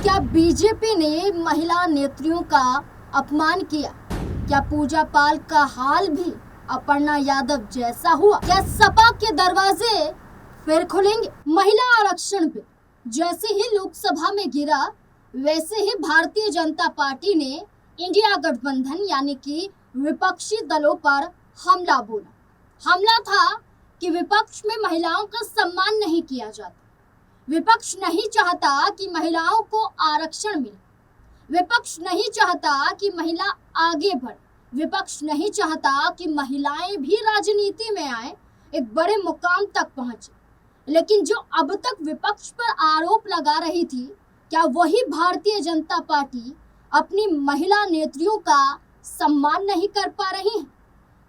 क्या बीजेपी ने महिला नेत्रियों का अपमान किया? क्या पूजा पाल का हाल भी अपर्णा यादव जैसा हुआ? क्या सपा के दरवाजे फिर खुलेंगे? महिला आरक्षण बिल जैसे ही लोकसभा में गिरा, वैसे ही भारतीय जनता पार्टी ने इंडिया गठबंधन यानी कि विपक्षी दलों पर हमला बोला। हमला था कि विपक्ष में महिलाओं का सम्मान नहीं किया जाता। विपक्ष नहीं चाहता कि महिलाओं को आरक्षण मिले। विपक्ष नहीं चाहता कि महिला आगे बढ़े। विपक्ष नहीं चाहता कि महिलाएं भी राजनीति में आए, एक बड़े मुकाम तक पहुंचे। लेकिन जो अब तक विपक्ष पर आरोप लगा रही थी, क्या वही भारतीय जनता पार्टी अपनी महिला नेत्रियों का सम्मान नहीं कर पा रही है?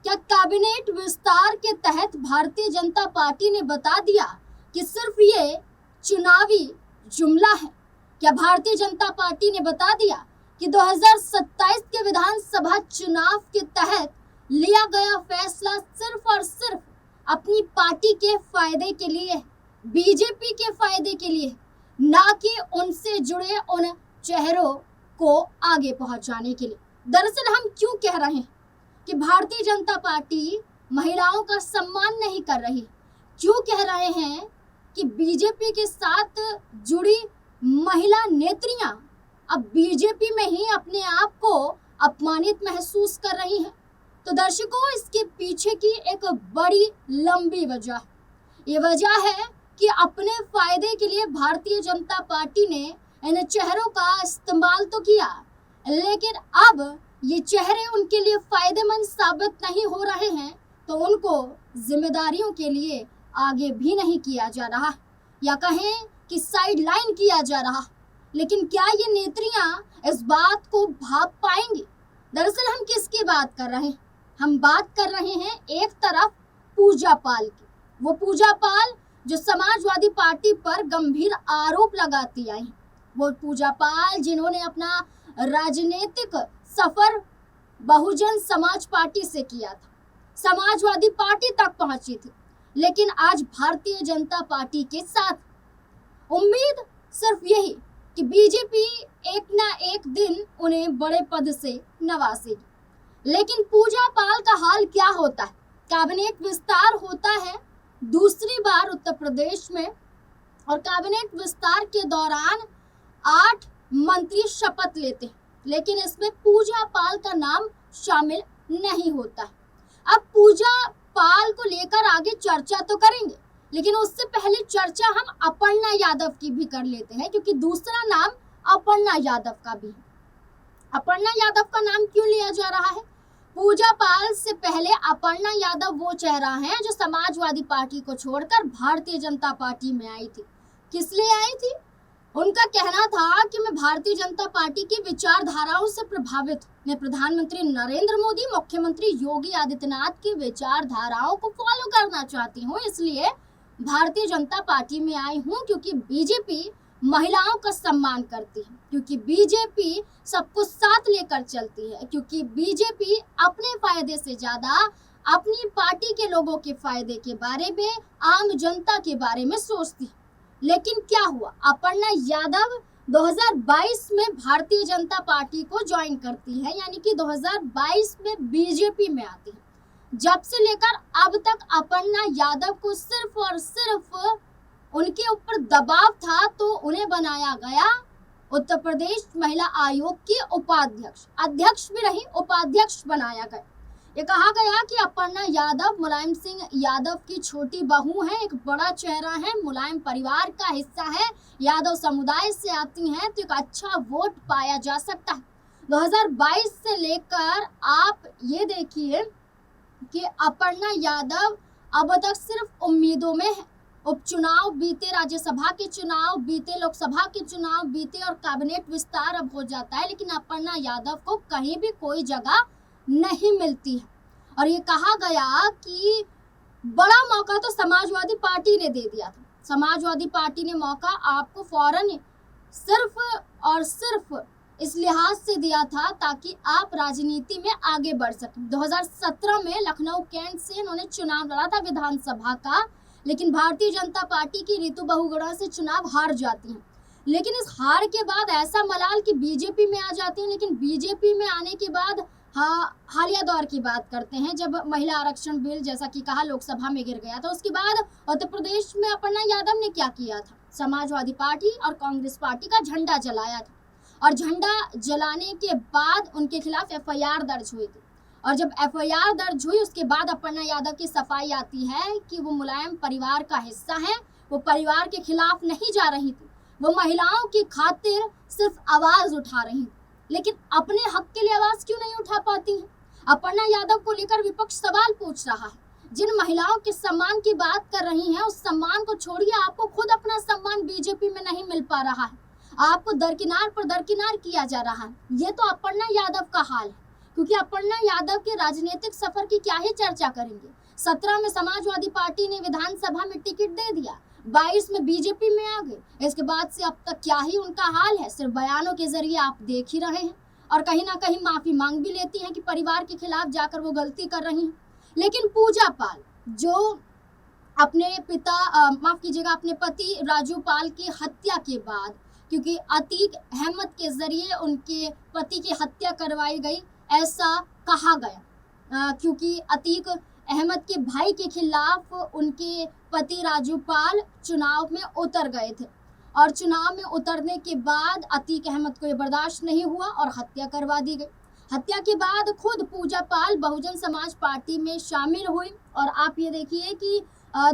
क्या कैबिनेट विस्तार के तहत भारतीय जनता पार्टी ने बता दिया कि सिर्फ ये चुनावी जुमला है? क्या भारतीय जनता पार्टी ने बता दिया कि 2027 के विधानसभा चुनाव के तहत लिया गया फैसला सिर्फ और सिर्फ अपनी पार्टी के फायदे के लिए, बीजेपी के फायदे के लिए, ना कि उनसे जुड़े उन चेहरों को आगे पहुंचाने के लिए? दरअसल हम क्यों कह रहे हैं कि भारतीय जनता पार्टी महिलाओं का सम्मान नहीं कर रही? क्यों कह रहे हैं कि बीजेपी के साथ जुड़ी महिला नेत्रियां अब बीजेपी में ही अपने आप को अपमानित महसूस कर रही हैं? तो दर्शकों, इसके पीछे की एक बड़ी लंबी वजह है। ये वजह है कि अपने फायदे के लिए भारतीय जनता पार्टी ने इन चेहरों का इस्तेमाल तो किया, लेकिन अब ये चेहरे उनके लिए फायदेमंद साबित नहीं हो रहे हैं, तो उनको जिम्मेदारियों के लिए आगे भी नहीं किया जा रहा, या कहें कि साइडलाइन किया जा रहा। लेकिन क्या ये नेत्रियां इस बात को भाप पाएंगी? दरअसल हम किसकी बात कर रहे हैं? हम बात कर रहे हैं एक तरफ पूजा पाल की, वो पूजा पाल जो समाजवादी पार्टी पर गंभीर आरोप लगाती आई, वो पूजा पाल जिन्होंने अपना राजनीतिक सफर बहुजन समाज पार्टी से किया था, समाजवादी पार्टी तक पहुंची थी, लेकिन आज भारतीय जनता पार्टी के साथ। उम्मीद सिर्फ यही कि बीजेपी एक ना एक दिन उन्हें बड़े पद से नवाजेगी। लेकिन पूजा पाल का हाल क्या होता है? कैबिनेट विस्तार होता है दूसरी बार उत्तर प्रदेश में, और कैबिनेट विस्तार के दौरान 8 मंत्री शपथ लेते हैं, लेकिन इसमें पूजा पाल का नाम शामिल नहीं होता है। अब पूजा पाल को लेकर आगे चर्चा तो करेंगे, लेकिन उससे पहले चर्चा हम अपर्णा यादव की भी कर लेते हैं, क्योंकि दूसरा नाम अपर्णा यादव का भी है। अपर्णा यादव का नाम क्यों लिया जा रहा है? पूजा पाल से पहले अपर्णा यादव वो चेहरा है जो समाजवादी पार्टी को छोड़कर भारतीय जनता पार्टी में आई थी। किस लिए आई थी? उनका कहना था कि मैं भारतीय जनता पार्टी की विचारधाराओं से प्रभावित हूं। मैं प्रधानमंत्री नरेंद्र मोदी, मुख्यमंत्री योगी आदित्यनाथ की विचारधाराओं को फॉलो करना चाहती हूं, इसलिए भारतीय जनता पार्टी में आई हूं, क्योंकि बीजेपी महिलाओं का सम्मान करती है, क्योंकि बीजेपी सबको साथ लेकर चलती है, क्योंकि बीजेपी अपने फायदे से ज्यादा अपनी पार्टी के लोगों के फायदे के बारे में, आम जनता के बारे में सोचती है। लेकिन क्या हुआ? अपर्णा यादव 2022 में भारतीय जनता पार्टी को ज्वाइन करती है, यानी कि 2022 में बीजेपी में आती है। जब से लेकर अब तक अपर्णा यादव को सिर्फ और सिर्फ उनके ऊपर दबाव था, तो उन्हें बनाया गया उत्तर प्रदेश महिला आयोग की उपाध्यक्ष। अध्यक्ष भी नहीं, उपाध्यक्ष बनाया गया। ये कहा गया कि अपर्णा यादव मुलायम सिंह यादव की छोटी बहू है, एक बड़ा चेहरा है, मुलायम परिवार का हिस्सा है, यादव समुदाय से आती हैं, तो एक अच्छा वोट पाया जा सकता है। 2022 से लेकर आप ये देखिए कि अपर्णा यादव अब तक सिर्फ उम्मीदों में है। उपचुनाव बीते, राज्यसभा के चुनाव बीते, लोकसभा के चुनाव बीते, और कैबिनेट विस्तार अब हो जाता है, लेकिन अपर्णा यादव को कहीं भी कोई जगह नहीं मिलती है। और ये कहा गया कि बड़ा मौका तो समाजवादी पार्टी ने दे दिया था। समाजवादी पार्टी ने मौका आपको फौरन सिर्फ और सिर्फ इस लिहाज से दिया था ताकि आप राजनीति में आगे बढ़ सकें। 2017 में लखनऊ कैंट से इन्होंने चुनाव लड़ा था विधानसभा का, लेकिन भारतीय जनता पार्टी की नीतू बहुगुणा से चुनाव हार जाती हैं। लेकिन इस हार के बाद ऐसा मलाल कि बीजेपी में आ जाती हैं। लेकिन बीजेपी में आने के बाद हालिया दौर की बात करते हैं, जब महिला आरक्षण बिल जैसा कि कहा लोकसभा में गिर गया था। उसके बाद उत्तर प्रदेश में अपर्णा यादव ने क्या किया था, समाजवादी पार्टी और कांग्रेस पार्टी का झंडा जलाया था और झंडा जलाने के बाद उनके खिलाफ एफआईआर दर्ज हुई थी। और जब एफआईआर दर्ज हुई उसके बाद अपर्णा यादव की सफाई आती है कि वो मुलायम परिवार का हिस्सा है, वो परिवार के खिलाफ नहीं जा रही थी, वो महिलाओं की खातिर सिर्फ आवाज उठा रही थी। लेकिन अपने हक के लिए आवाज क्यों नहीं उठा पाती हैं? अपर्णा यादव को लेकर विपक्ष सवाल पूछ रहा है। जिन महिलाओं के सम्मान की बात कर रही हैं, उस सम्मान को छोड़िए, आपको खुद अपना सम्मान बीजेपी में नहीं मिल पा रहा है, आपको दरकिनार पर दरकिनार किया जा रहा है। ये तो अपर्णा यादव का हाल है, क्योंकि अपर्णा यादव के राजनीतिक सफर की क्या ही चर्चा करेंगे। 17 में समाजवादी पार्टी ने विधानसभा में टिकट दे दिया, 22 में बीजेपी में आ गए। इसके बाद से अब तक क्या ही उनका हाल है, सिर्फ बयानों के जरिए आप देख ही रहे हैं और कहीं ना कहीं माफी मांग भी लेती हैं कि परिवार के खिलाफ जाकर वो गलती कर रही हैं। लेकिन पूजा पाल जो अपने पिता माफ कीजिएगा अपने पति राजू पाल की हत्या के बाद, क्योंकि अतीक अहमद के जरिए उनके पति की हत्या करवाई गई ऐसा कहा गया, क्योंकि अतीक अहमद के भाई के खिलाफ उनके पति राजू पाल चुनाव में उतर गए थे और चुनाव में उतरने के बाद अतीक अहमद को ये बर्दाश्त नहीं हुआ और हत्या करवा दी गई। हत्या के बाद खुद पूजा पाल बहुजन समाज पार्टी में शामिल हुई और आप ये देखिए कि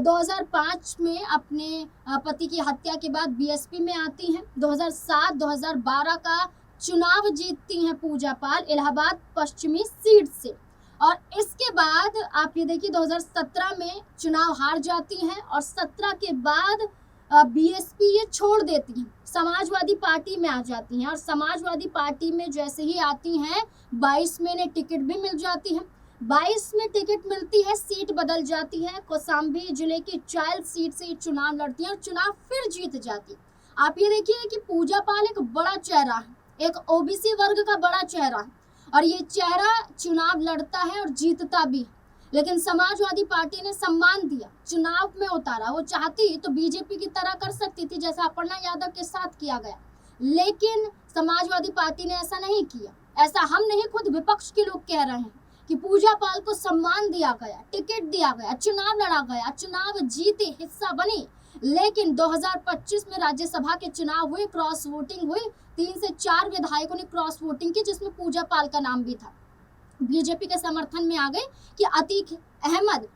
2005 में अपने पति की हत्या के बाद बीएसपी में आती हैं। 2007-2012 का चुनाव जीतती हैं पूजा पाल इलाहाबाद पश्चिमी सीट से और इसके बाद आप ये देखिए 2017 में चुनाव हार जाती हैं और 17 के बाद बीएसपी ये छोड़ देती हैं, समाजवादी पार्टी में आ जाती हैं और समाजवादी पार्टी में जैसे ही आती हैं 22 में इन्हें टिकट भी मिल जाती है। 22 में टिकट मिलती है, सीट बदल जाती है, कौशाम्बी जिले की चाइल्ड सीट से चुनाव लड़ती है और चुनाव फिर जीत जाती है। आप ये देखिए कि पूजा पाल एक बड़ा चेहरा है, एक ओबीसी वर्ग का बड़ा चेहरा है और ये चेहरा चुनाव लड़ता है और जीतता भी, लेकिन समाजवादी पार्टी ने सम्मान दिया, चुनाव में उतारा। वो चाहती तो बीजेपी की तरह कर सकती थी जैसा अपर्णा यादव के साथ किया गया, लेकिन समाजवादी पार्टी ने ऐसा नहीं किया। ऐसा हम नहीं, खुद विपक्ष के लोग कह रहे हैं कि पूजा पाल को सम्मान दिया गया, टिकट दिया गया, चुनाव लड़ा गया, चुनाव जीते, हिस्सा बनी। लेकिन 2025 में राज्यसभा के चुनाव हुए, क्रॉस वोटिंग हुई, 3 से 4 विधायकों ने क्रॉस वोटिंग की जिसमें पूजा पाल का नाम भी था। बीजेपी के समर्थन में आ गए कि अतीक अहमद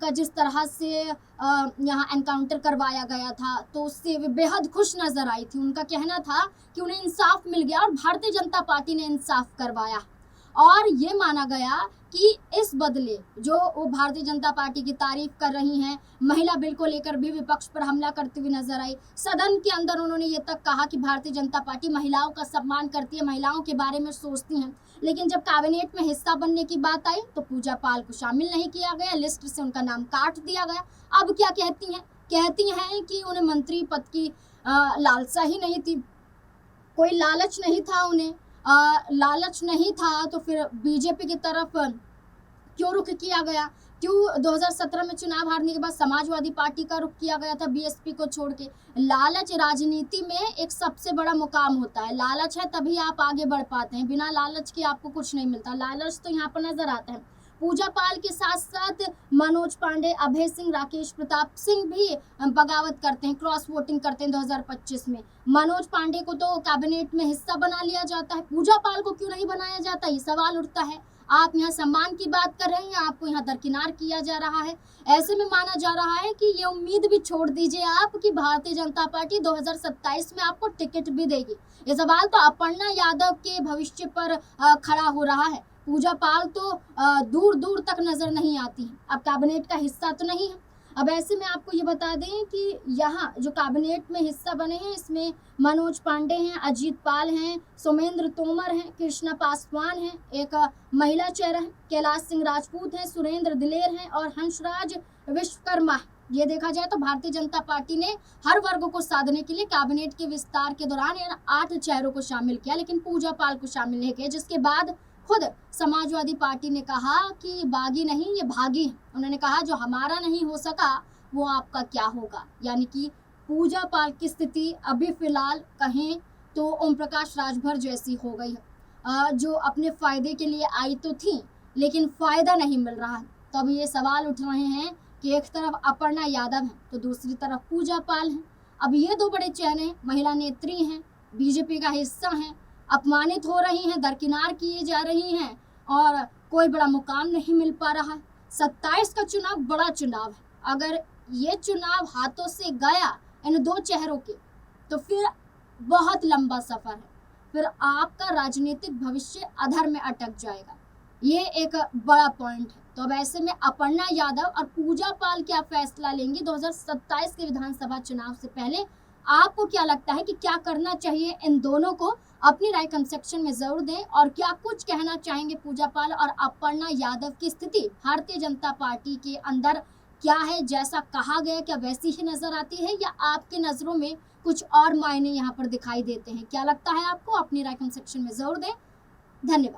का जिस तरह से यहाँ एनकाउंटर करवाया गया था तो उससे वे बेहद खुश नजर आई थी। उनका कहना था कि उन्हें इंसाफ मिल गया और भारतीय जनता पार्टी ने इंसाफ करवाया और ये माना गया कि इस बदले जो वो भारतीय जनता पार्टी की तारीफ कर रही हैं, महिला बिल को लेकर भी विपक्ष पर हमला करती हुई नजर आई। सदन के अंदर उन्होंने ये तक कहा कि भारतीय जनता पार्टी महिलाओं का सम्मान करती है, महिलाओं के बारे में सोचती हैं। लेकिन जब कैबिनेट में हिस्सा बनने की बात आई तो पूजा पाल को शामिल नहीं किया गया, लिस्ट से उनका नाम काट दिया गया। अब क्या कहती हैं? कहती हैं कि उन्हें मंत्री पद की लालसा ही नहीं थी, कोई लालच नहीं था उन्हें। लालच नहीं था तो फिर बीजेपी की तरफ क्यों रुख किया गया? क्यों 2017 में चुनाव हारने के बाद समाजवादी पार्टी का रुख किया गया था बीएसपी को छोड़ के? लालच राजनीति में एक सबसे बड़ा मुकाम होता है, लालच है तभी आप आगे बढ़ पाते हैं, बिना लालच के आपको कुछ नहीं मिलता। लालच तो यहाँ पर नजर आता है। पूजा पाल के साथ साथ मनोज पांडे, अभय सिंह, राकेश प्रताप सिंह भी बगावत करते हैं, क्रॉस वोटिंग करते हैं 2025 में। मनोज पांडे को तो कैबिनेट में हिस्सा बना लिया जाता है, पूजा पाल को क्यों नहीं बनाया जाता? ये सवाल उठता है। आप यहाँ सम्मान की बात कर रहे हैं, आपको यहाँ दरकिनार किया जा रहा है। ऐसे में माना जा रहा है कि ये उम्मीद भी छोड़ दीजिए आप कि भारतीय जनता पार्टी 2027 में आपको टिकट भी देगी। ये सवाल तो अपर्णा यादव के भविष्य पर खड़ा हो रहा है। पूजा पाल तो दूर दूर तक नजर नहीं आती है, अब कैबिनेट का हिस्सा तो नहीं है। अब ऐसे में आपको ये बता दें कि यहाँ जो कैबिनेट में हिस्सा बने हैं इसमें मनोज पांडे हैं, अजीत पाल हैं, सोमेंद्र तोमर हैं, कृष्णा पासवान हैं, एक महिला चेहरा है, कैलाश सिंह राजपूत हैं, सुरेंद्र दिलेर हैं और हंसराज विश्वकर्मा। ये देखा जाए तो भारतीय जनता पार्टी ने हर वर्ग को साधने के लिए कैबिनेट के विस्तार के दौरान 8 चेहरों को शामिल किया, लेकिन पूजा पाल को शामिल नहीं किया, जिसके बाद खुद समाजवादी पार्टी ने कहा कि बागी नहीं ये भागी है। उन्होंने कहा जो हमारा नहीं हो सका वो आपका क्या होगा, यानी कि पूजा पाल की स्थिति अभी फिलहाल कहें तो ओम प्रकाश राजभर जैसी हो गई है, जो अपने फायदे के लिए आई तो थी लेकिन फायदा नहीं मिल रहा है। तो अब ये सवाल उठ रहे हैं कि एक तरफ अपर्णा यादव है तो दूसरी तरफ पूजा पाल है। अब ये दो बड़े चेहरे महिला नेत्री हैं, बीजेपी का हिस्सा हैं, अपमानित हो रही हैं, दरकिनार किए जा रही हैं और कोई बड़ा मुकाम नहीं मिल पा रहा है। 27 का चुनाव बड़ा चुनाव है। अगर ये चुनाव हाथों से गया इन दो चेहरों के तो फिर बहुत लंबा सफर है, फिर आपका राजनीतिक भविष्य अधर में अटक जाएगा। ये एक बड़ा पॉइंट है। तो अब ऐसे में अपर्णा यादव और पूजा पाल क्या फैसला लेंगी 2027 के विधानसभा चुनाव से पहले? आपको क्या लगता है कि क्या करना चाहिए इन दोनों को? अपनी राय कमेंट सेक्शन में जरूर दें। और क्या कुछ कहना चाहेंगे पूजा पाल और अपर्णा यादव की स्थिति भारतीय जनता पार्टी के अंदर क्या है, जैसा कहा गया क्या वैसी ही नजर आती है या आपकी नजरों में कुछ और मायने यहाँ पर दिखाई देते हैं? क्या लगता है आपको? अपनी राय कमेंट सेक्शन में जरूर दें। धन्यवाद।